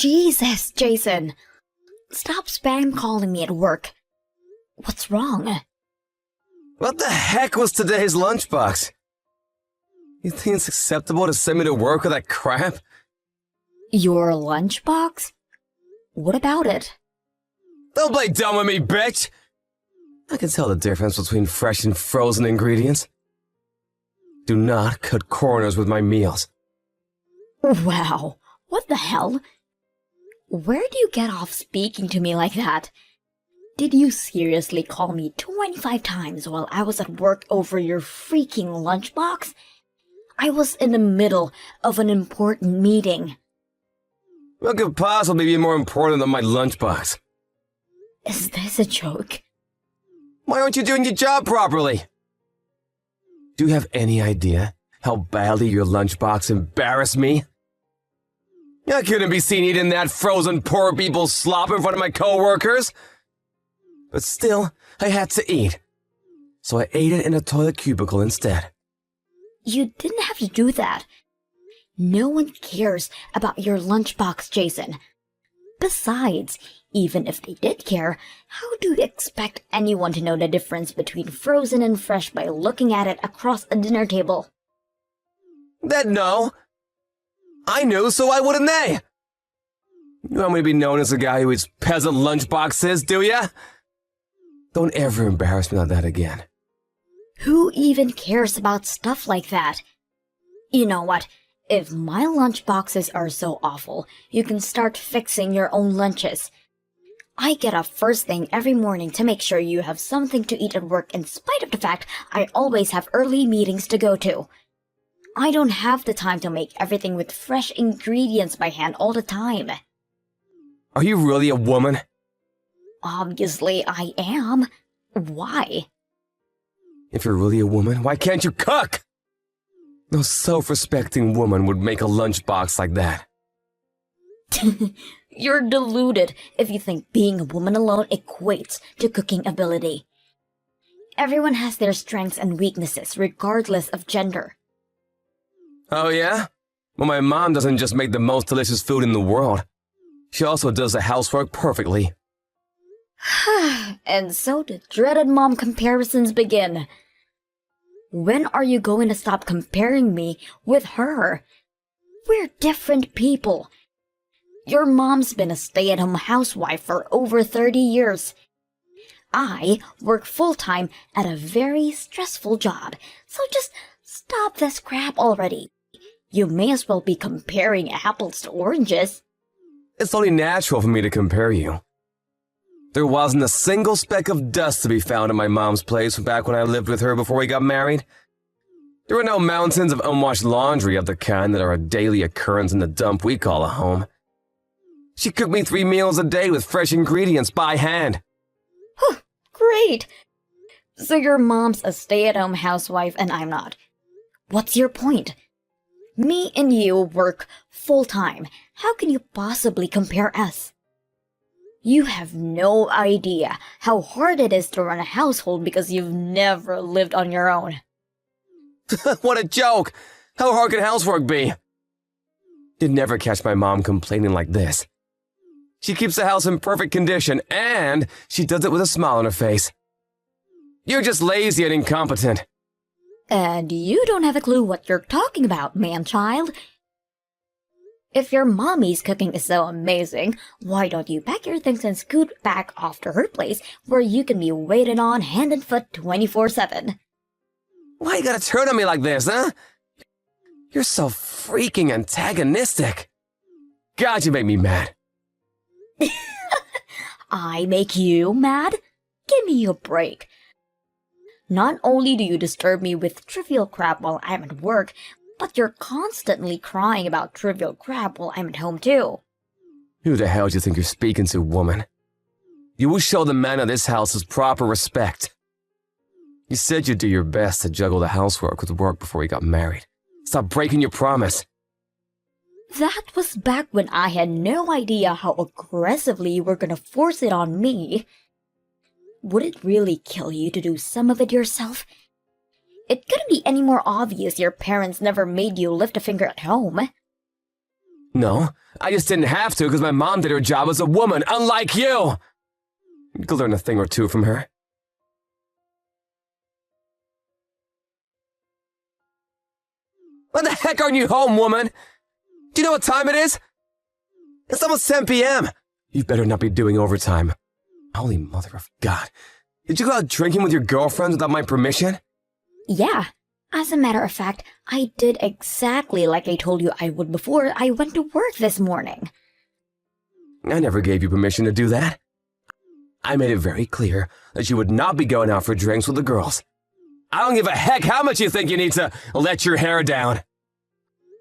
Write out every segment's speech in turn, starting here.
Jesus, Jason. Stop spam calling me at work. What's wrong? What the heck was today's lunchbox? You think it's acceptable to send me to work with that crap? Your lunchbox? What about it? Don't play dumb with me, bitch! I can tell the difference between fresh and frozen ingredients. Do not cut corners with my meals. Wow, what the hell? Where do you get off speaking to me like that? Did you seriously call me 25 times while I was at work over your freaking lunchbox? I was in the middle of an important meeting. What could possibly be more important than my lunchbox? Is this a joke? Why aren't you doing your job properly? Do you have any idea how badly your lunchbox embarrassed me? I couldn't be seen eating that frozen poor people's slop in front of my coworkers. But still, I had to eat. So I ate it in a toilet cubicle instead. You didn't have to do that. No one cares about your lunchbox, Jason. Besides, even if they did care, how do you expect anyone to know the difference between frozen and fresh by looking at it across a dinner table? No. I knew, so why wouldn't they? You want me to be known as the guy who eats peasant lunchboxes, do ya? Don't ever embarrass me like that again. Who even cares about stuff like that? You know what? If my lunchboxes are so awful, you can start fixing your own lunches. I get up first thing every morning to make sure you have something to eat at work in spite of the fact I always have early meetings to go to. I don't have the time to make everything with fresh ingredients by hand all the time. Are you really a woman? Obviously I am. Why? If you're really a woman, why can't you cook? No self-respecting woman would make a lunchbox like that. You're deluded if you think being a woman alone equates to cooking ability. Everyone has their strengths and weaknesses regardless of gender. Oh yeah? Well, my mom doesn't just make the most delicious food in the world. She also does the housework perfectly. And so the dreaded mom comparisons begin. When are you going to stop comparing me with her? We're different people. Your mom's been a stay-at-home housewife for over 30 years. I work full-time at a very stressful job, so just stop this crap already. You may as well be comparing apples to oranges. It's only natural for me to compare you. There wasn't a single speck of dust to be found at my mom's place back when I lived with her before we got married. There were no mountains of unwashed laundry of the kind that are a daily occurrence in the dump we call a home. She cooked me 3 meals a day with fresh ingredients by hand. Great! So your mom's a stay-at-home housewife and I'm not. What's your point? Me and you work full-time. How can you possibly compare us? You have no idea how hard it is to run a household because you've never lived on your own. What a joke! How hard can housework be? You'd never catch my mom complaining like this. She keeps the house in perfect condition, and she does it with a smile on her face. You're just lazy and incompetent. And you don't have a clue what you're talking about, man-child. If your mommy's cooking is so amazing, why don't you pack your things and scoot back off to her place where you can be waited on hand and foot 24/7? Why you gotta turn on me like this, huh? You're so freaking antagonistic. God, you make me mad. I make you mad? Give me a break. Not only do you disturb me with trivial crap while I'm at work, but you're constantly crying about trivial crap while I'm at home too. Who the hell do you think you're speaking to, woman? You will show the man of this house his proper respect. You said you'd do your best to juggle the housework with work before we got married. Stop breaking your promise. That was back when I had no idea how aggressively you were gonna force it on me. Would it really kill you to do some of it yourself? It couldn't be any more obvious your parents never made you lift a finger at home. No, I just didn't have to because my mom did her job as a woman, unlike you! You could learn a thing or two from her. When the heck aren't you home, woman? Do you know what time it is? It's almost 10 p.m. You better not be doing overtime. Holy mother of God. Did you go out drinking with your girlfriends without my permission? Yeah. As a matter of fact, I did exactly like I told you I would before I went to work this morning. I never gave you permission to do that. I made it very clear that you would not be going out for drinks with the girls. I don't give a heck how much you think you need to let your hair down.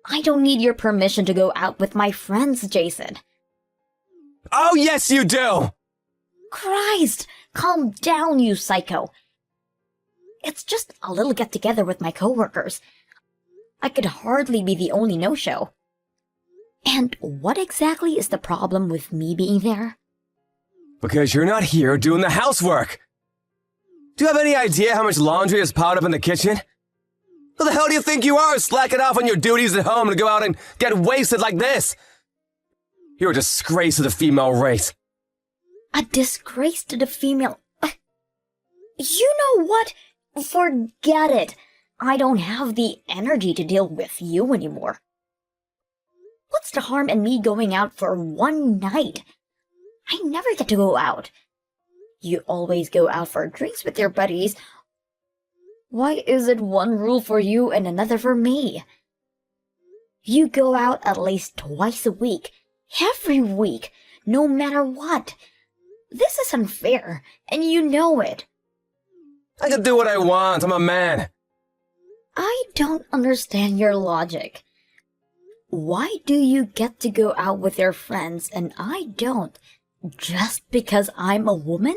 I don't need your permission to go out with my friends, Jason. Oh, yes, you do! Christ! Calm down, you psycho. It's just a little get-together with my coworkers. I could hardly be the only no-show. And what exactly is the problem with me being there? Because you're not here doing the housework. Do you have any idea how much laundry is piled up in the kitchen? Who the hell do you think you are, slacking off on your duties at home to go out and get wasted like this? You're a disgrace to the female race. A disgrace to the female... You know what? Forget it. I don't have the energy to deal with you anymore. What's the harm in me going out for one night? I never get to go out. You always go out for drinks with your buddies. Why is it one rule for you and another for me? You go out at least twice a week, every week, no matter what. This is unfair, and you know it. I can do what I want. I'm a man. I don't understand your logic. Why do you get to go out with your friends and I don't? Just because I'm a woman?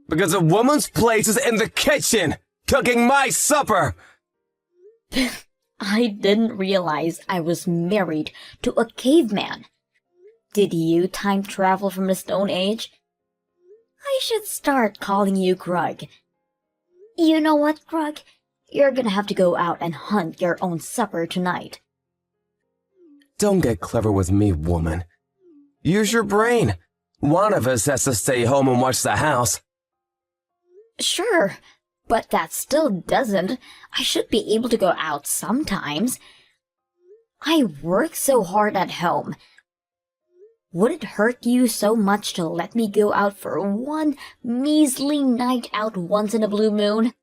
Because a woman's place is in the kitchen, cooking my supper. I didn't realize I was married to a caveman. Did you time travel from the Stone Age? I should start calling you Krug. You know what, Krug? You're gonna have to go out and hunt your own supper tonight. Don't get clever with me, woman. Use your brain. One of us has to stay home and watch the house. Sure, but that still doesn't. I should be able to go out sometimes. I work so hard at home. Would it hurt you so much to let me go out for one measly night out once in a blue moon?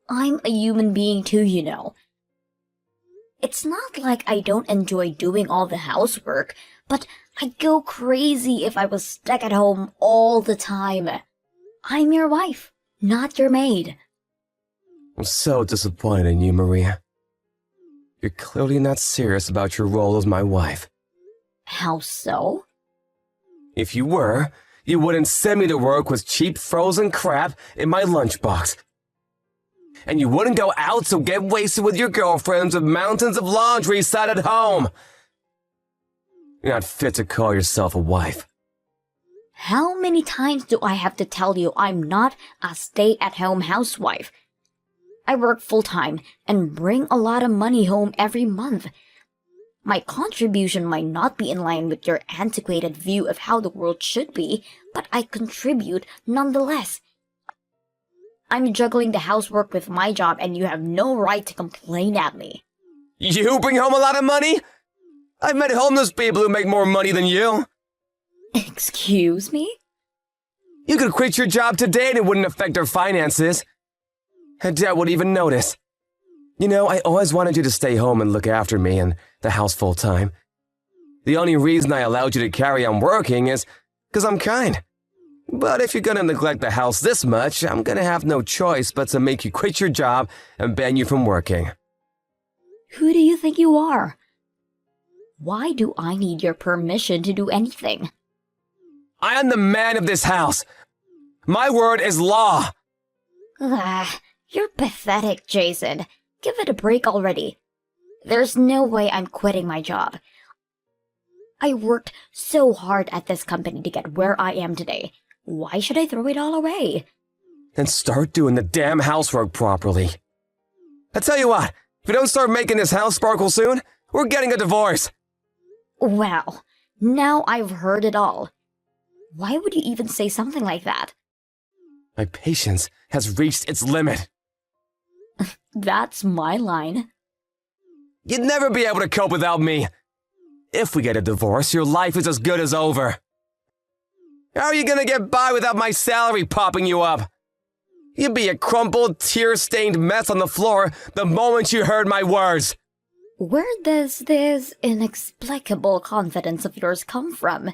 I'm a human being too, you know. It's not like I don't enjoy doing all the housework, but I'd go crazy if I was stuck at home all the time. I'm your wife, not your maid. I'm so disappointed in you, Maria. You're clearly not serious about your role as my wife. How so? If you were, you wouldn't send me to work with cheap frozen crap in my lunchbox. And you wouldn't go out to get wasted with your girlfriends with mountains of laundry sat at home. You're not fit to call yourself a wife. How many times do I have to tell you I'm not a stay-at-home housewife? I work full-time and bring a lot of money home every month. My contribution might not be in line with your antiquated view of how the world should be, but I contribute nonetheless. I'm juggling the housework with my job and you have no right to complain at me. You bring home a lot of money? I've met homeless people who make more money than you. Excuse me? You could quit your job today and it wouldn't affect our finances. And Dad would even notice. You know, I always wanted you to stay home and look after me and the house full time. The only reason I allowed you to carry on working is because I'm kind. But if you're gonna neglect the house this much, I'm gonna have no choice but to make you quit your job and ban you from working. Who do you think you are? Why do I need your permission to do anything? I am the man of this house. My word is law. You're pathetic, Jason. Give it a break already. There's no way I'm quitting my job. I worked so hard at this company to get where I am today. Why should I throw it all away? Then start doing the damn housework properly. I tell you what, if you don't start making this house sparkle soon, We're getting a divorce. Well, now I've heard it all. Why would you even say something like that? My patience has reached its limit. That's my line. You'd never be able to cope without me. If we get a divorce, your life is as good as over. How are you gonna get by without my salary popping you up? You'd be a crumpled, tear-stained mess on the floor the moment you heard my words. Where does this inexplicable confidence of yours come from?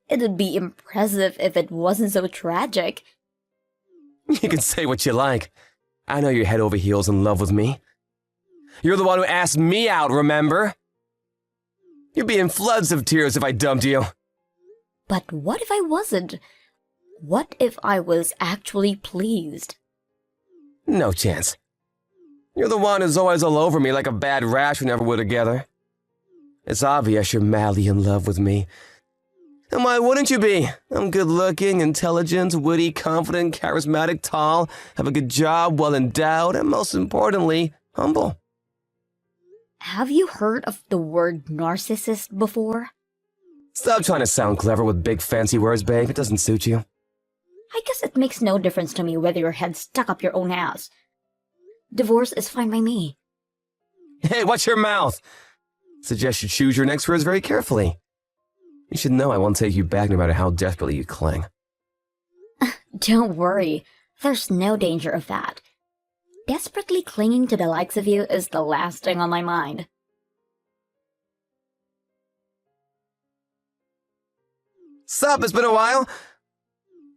It'd be impressive if it wasn't so tragic. You can say what you like. I know you're head over heels in love with me. You're the one who asked me out, remember? You'd be in floods of tears if I dumped you. But what if I wasn't? What if I was actually pleased? No chance. You're the one who's always all over me like a bad rash whenever we're together. It's obvious you're madly in love with me. And why wouldn't you be? I'm good-looking, intelligent, witty, confident, charismatic, tall, have a good job, well-endowed, and most importantly, humble. Have you heard of the word narcissist before? Stop trying to sound clever with big fancy words, babe. It doesn't suit you. I guess it makes no difference to me whether your head's stuck up your own ass. Divorce is fine by me. Hey, watch your mouth! Suggest you choose your next words very carefully. You should know I won't take you back no matter how desperately you cling. Don't worry, there's no danger of that. Desperately clinging to the likes of you is the last thing on my mind. Sup, it's been a while.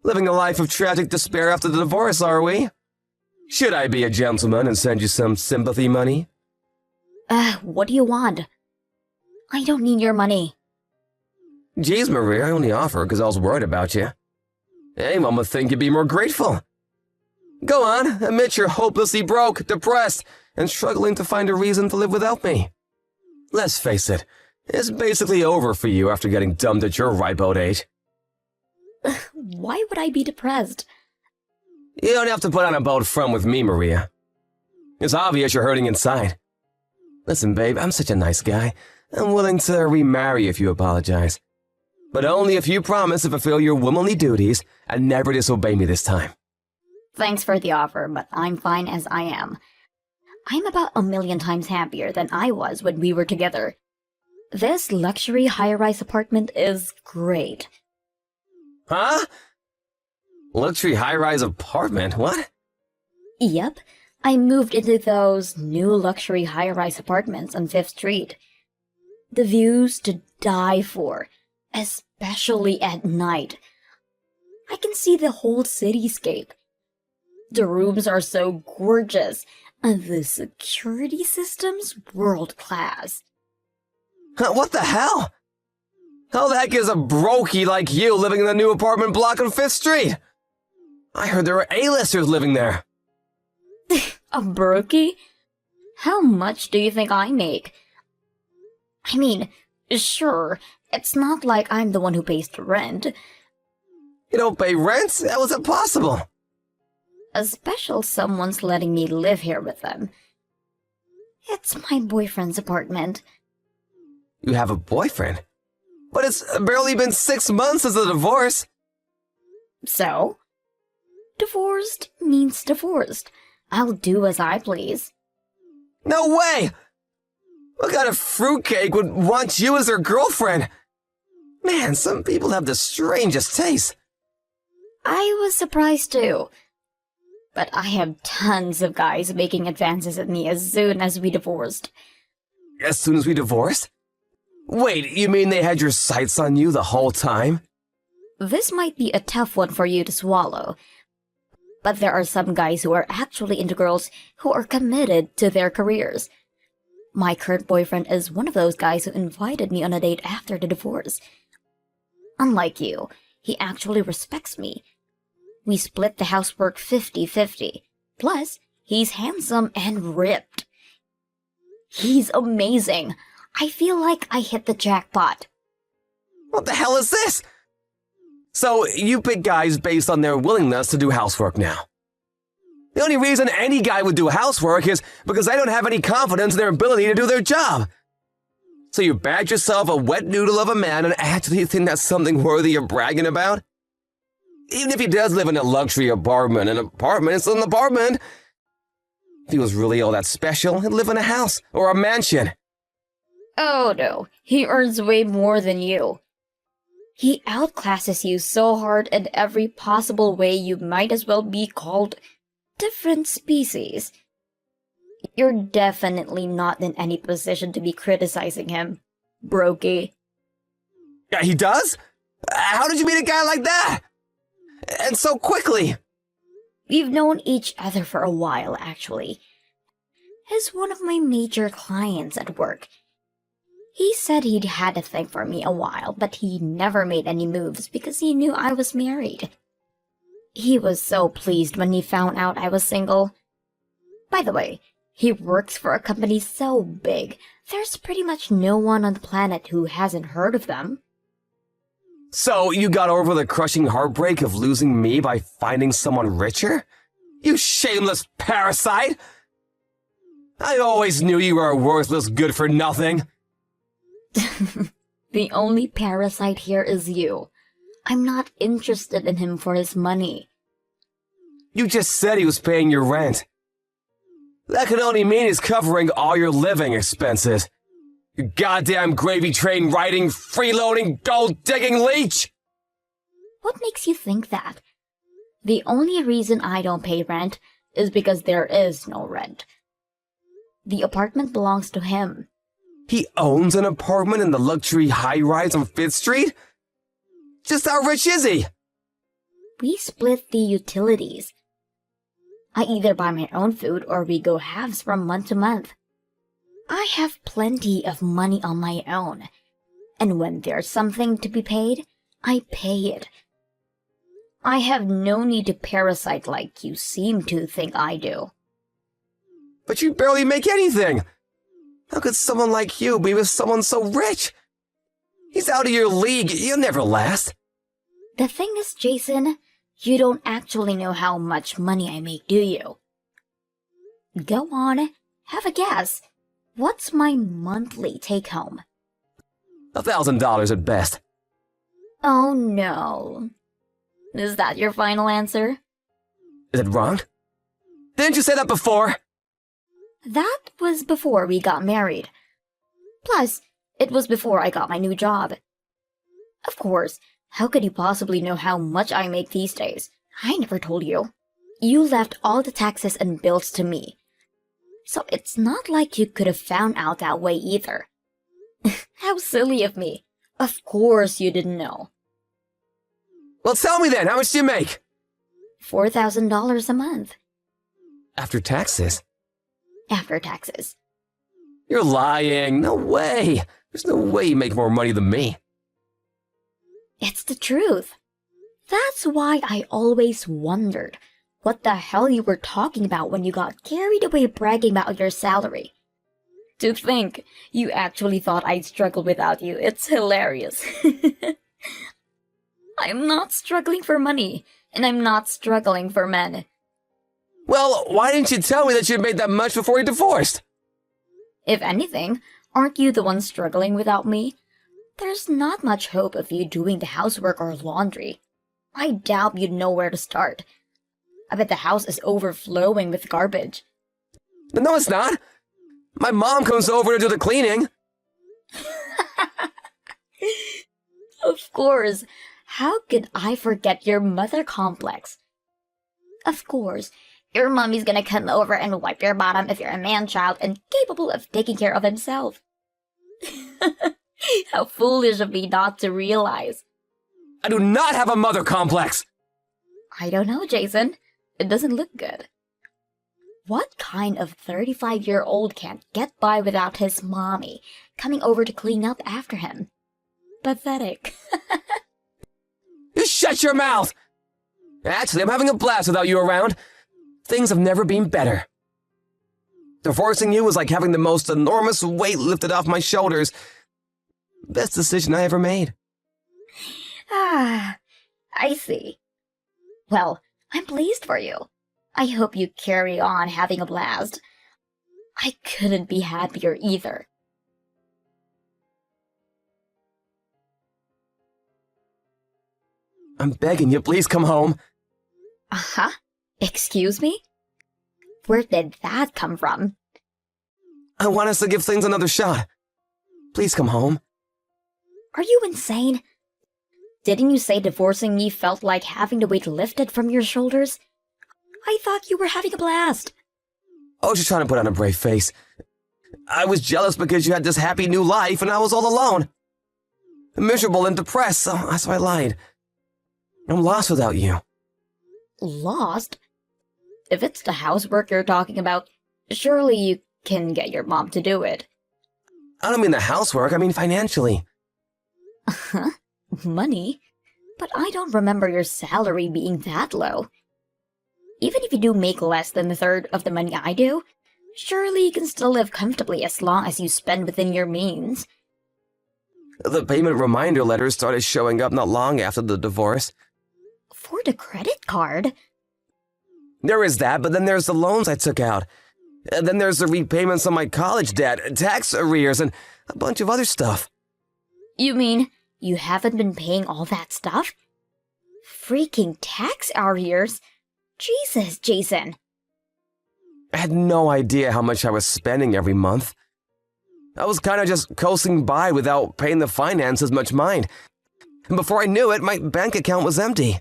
Living a life of tragic despair after the divorce, are we? Should I be a gentleman and send you some sympathy money? What do you want? I don't need your money. Geez, Maria, I only offer because I was worried about you. Anyone would think you'd be more grateful. Go on, admit you're hopelessly broke, depressed, and struggling to find a reason to live without me. Let's face it, it's basically over for you after getting dumped at your ripe old age. Why would I be depressed? You don't have to put on a bold front with me, Maria. It's obvious you're hurting inside. Listen, babe, I'm such a nice guy. I'm willing to remarry if you apologize. But only if you promise to fulfill your womanly duties and never disobey me this time. Thanks for the offer, but I'm fine as I am. I'm about 1,000,000 times happier than I was when we were together. This luxury high-rise apartment is great. Huh? Luxury high-rise apartment? What? Yep, I moved into those new luxury high-rise apartments on 5th Street. The views to die for, especially at night. I can see the whole cityscape. The rooms are so gorgeous, and the security system's world-class. What the hell? How the heck is a brokey like you living in the new apartment block on 5th Street? I heard there were A-listers living there. A brokey? How much do you think I make? I mean, sure, it's not like I'm the one who pays the rent. You don't pay rent? How is that possible? A special someone's letting me live here with them. It's my boyfriend's apartment. You have a boyfriend? But it's barely been 6 months since the divorce. So? Divorced means divorced. I'll do as I please. No way! What kind of fruitcake would want you as their girlfriend? Man, some people have the strangest taste. I was surprised too. But I have tons of guys making advances at me as soon as we divorced. As soon as we divorced? Wait, you mean they had your sights on you the whole time? This might be a tough one for you to swallow. But there are some guys who are actually into girls who are committed to their careers. My current boyfriend is one of those guys who invited me on a date after the divorce. Unlike you, he actually respects me. We split the housework 50-50. Plus, he's handsome and ripped. He's amazing. I feel like I hit the jackpot. What the hell is this? So, you pick guys based on their willingness to do housework now. The only reason any guy would do housework is because they don't have any confidence in their ability to do their job. So you bagged yourself a wet noodle of a man and actually think that's something worthy of bragging about? Even if he does live in a luxury apartment, an apartment is an apartment. If he was really all that special, he'd live in a house or a mansion. Oh no, he earns way more than you. He outclasses you so hard in every possible way you might as well be called different species. You're definitely not in any position to be criticizing him, Brokey. Yeah, he does? How did you meet a guy like that? And so quickly? We've known each other for a while, actually. He's one of my major clients at work. He said he'd had a thing for me a while, but he never made any moves because he knew I was married. He was so pleased when he found out I was single. By the way, he works for a company so big, there's pretty much no one on the planet who hasn't heard of them. So you got over the crushing heartbreak of losing me by finding someone richer? You shameless parasite! I always knew you were a worthless good-for-nothing. The only parasite here is you. I'm not interested in him for his money. You just said he was paying your rent. That could only mean he's covering all your living expenses. You goddamn gravy train riding, freeloading, gold digging leech! What makes you think that? The only reason I don't pay rent is because there is no rent. The apartment belongs to him. He owns an apartment in the luxury high-rise on 5th Street? Just how rich is he? We split the utilities. I either buy my own food or we go halves from month to month. I have plenty of money on my own, and when there's something to be paid, I pay it. I have no need to parasite like you seem to think I do. But you barely make anything. How could someone like you be with someone so rich? He's out of your league. You'll never last. The thing is, Jason, you don't actually know how much money I make, do you? Go on, have a guess. What's my monthly take-home? $1,000 at best. Oh no. Is that your final answer? Is it wrong? Didn't you say that before? That was before we got married. Plus, it was before I got my new job. Of course, how could you possibly know how much I make these days? I never told you. You left all the taxes and bills to me. So it's not like you could have found out that way either. How silly of me. Of course you didn't know. Well, tell me then, how much do you make? $4,000 a month. After taxes? After taxes. You're lying. No way. There's no way you make more money than me. It's the truth. That's why I always wondered what the hell you were talking about when you got carried away bragging about your salary. To think you actually thought I'd struggle without you, it's hilarious. I'm not struggling for money, and I'm not struggling for men. Well, why didn't you tell me that you'd made that much before you divorced? If anything, aren't you the one struggling without me? There's not much hope of you doing the housework or laundry. I doubt you'd know where to start. I bet the house is overflowing with garbage. No, it's not. My mom comes over to do the cleaning. Of course. How could I forget your mother complex? Of course. Your mommy's gonna come over and wipe your bottom if you're a man-child and capable of taking care of himself. How foolish of me not to realize. I do not have a mother complex. I don't know, Jason. It doesn't look good. What kind of 35-year-old can't get by without his mommy coming over to clean up after him? Pathetic. You shut your mouth! Actually, I'm having a blast without you around. Things have never been better. Divorcing you was like having the most enormous weight lifted off my shoulders. Best decision I ever made. Ah, I see. Well, I'm pleased for you. I hope you carry on having a blast. I couldn't be happier either. I'm begging you, please come home. Uh-huh. Excuse me? Where did that come from? I want us to give things another shot. Please come home. Are you insane? Didn't you say divorcing me felt like having the weight lifted from your shoulders? I thought you were having a blast. Oh, just trying to put on a brave face. I was jealous because you had this happy new life and I was all alone. Miserable and depressed, so I lied. I'm lost without you. Lost? If it's the housework you're talking about, surely you can get your mom to do it. I don't mean the housework, I mean financially. Huh? Money? But I don't remember your salary being that low. Even if you do make less than a third of the money I do, surely you can still live comfortably as long as you spend within your means. The payment reminder letters started showing up not long after the divorce. For the credit card? There is that, but then there's the loans I took out. And then there's the repayments on my college debt, tax arrears, and a bunch of other stuff. You mean you haven't been paying all that stuff? Freaking tax arrears? Jesus, Jason. I had no idea how much I was spending every month. I was kind of just coasting by without paying the finances much mind. And before I knew it, my bank account was empty.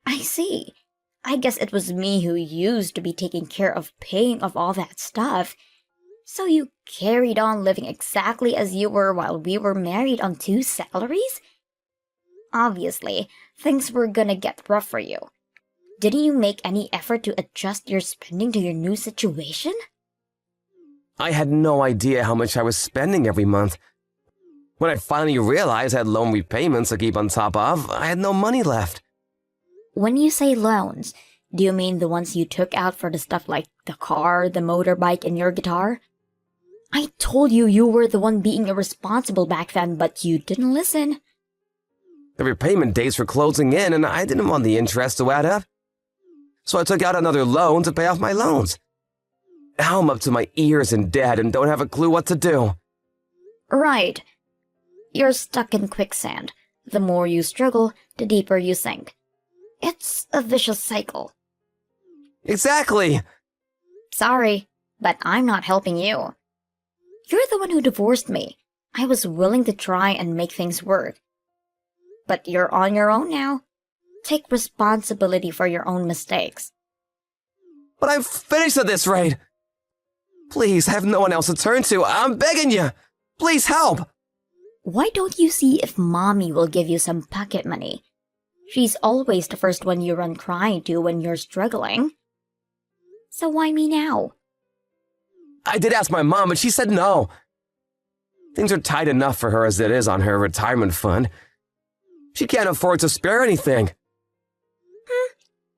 I see. I guess it was me who used to be taking care of paying off all that stuff. So you carried on living exactly as you were while we were married on 2 salaries? Obviously, things were gonna get rough for you. Didn't you make any effort to adjust your spending to your new situation? I had no idea how much I was spending every month. When I finally realized I had loan repayments to keep on top of, I had no money left. When you say loans, do you mean the ones you took out for the stuff like the car, the motorbike, and your guitar? I told you you were the one being irresponsible back then, but you didn't listen. The repayment dates were closing in and I didn't want the interest to add up. So I took out another loan to pay off my loans. Now I'm up to my ears in debt and don't have a clue what to do. Right. You're stuck in quicksand. The more you struggle, the deeper you sink. It's a vicious cycle. Exactly! Sorry, but I'm not helping you. You're the one who divorced me. I was willing to try and make things work. But you're on your own now. Take responsibility for your own mistakes. But I'm finished at this rate! Please, I have no one else to turn to. I'm begging you! Please help! Why don't you see if Mommy will give you some pocket money? She's always the first one you run crying to when you're struggling. So why me now? I did ask my mom, but she said no. Things are tight enough for her as it is on her retirement fund. She can't afford to spare anything.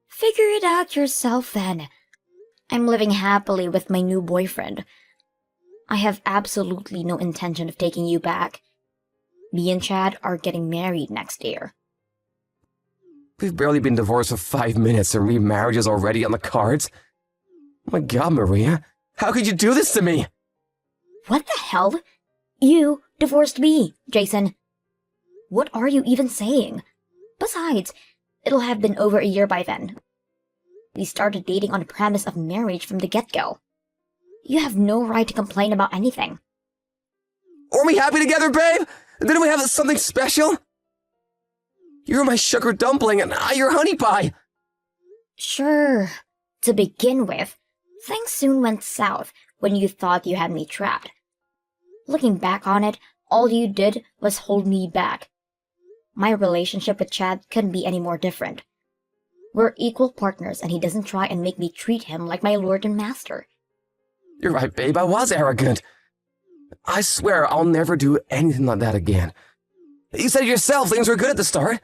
Figure it out yourself then. I'm living happily with my new boyfriend. I have absolutely no intention of taking you back. Me and Chad are getting married next year. We've barely been divorced for 5 minutes and remarriage is already on the cards. Oh my God, Maria. How could you do this to me? What the hell? You divorced me, Jason. What are you even saying? Besides, it'll have been over a year by then. We started dating on the premise of marriage from the get-go. You have no right to complain about anything. Weren't we happy together, babe? Didn't we have something special? You're my sugar dumpling and I your honey pie. Sure. To begin with, things soon went south when you thought you had me trapped. Looking back on it, all you did was hold me back. My relationship with Chad couldn't be any more different. We're equal partners and he doesn't try and make me treat him like my lord and master. You're right, babe. I was arrogant. I swear I'll never do anything like that again. You said yourself things were good at the start.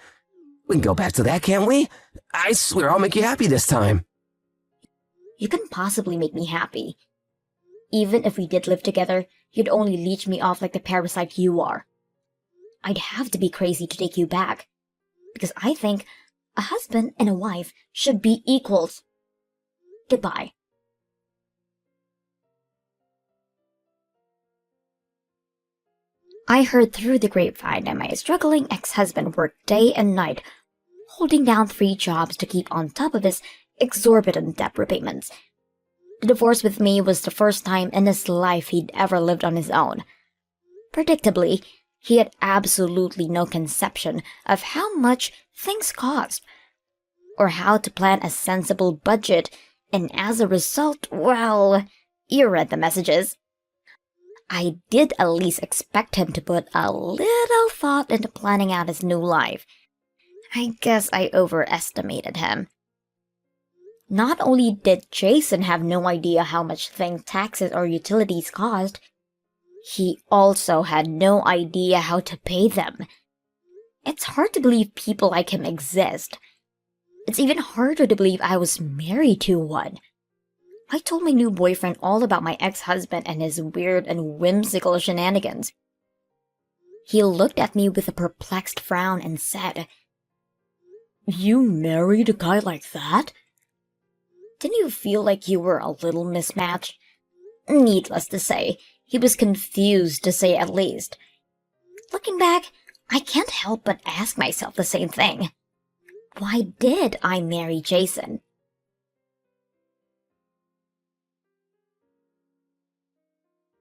We can go back to that, can't we? I swear I'll make you happy this time. You couldn't possibly make me happy. Even if we did live together, you'd only leech me off like the parasite you are. I'd have to be crazy to take you back. Because I think a husband and a wife should be equals. Goodbye. I heard through the grapevine that my struggling ex-husband worked day and night, holding down 3 jobs to keep on top of his exorbitant debt repayments. The divorce with me was the first time in his life he'd ever lived on his own. Predictably, he had absolutely no conception of how much things cost, or how to plan a sensible budget, and as a result, well, you read the messages. I did at least expect him to put a little thought into planning out his new life. I guess I overestimated him. Not only did Jason have no idea how much things, taxes, or utilities cost, he also had no idea how to pay them. It's hard to believe people like him exist. It's even harder to believe I was married to one. I told my new boyfriend all about my ex-husband and his weird and whimsical shenanigans. He looked at me with a perplexed frown and said, "You married a guy like that? Didn't you feel like you were a little mismatched?" Needless to say, he was confused, to say at least. Looking back, I can't help but ask myself the same thing. Why did I marry Jason?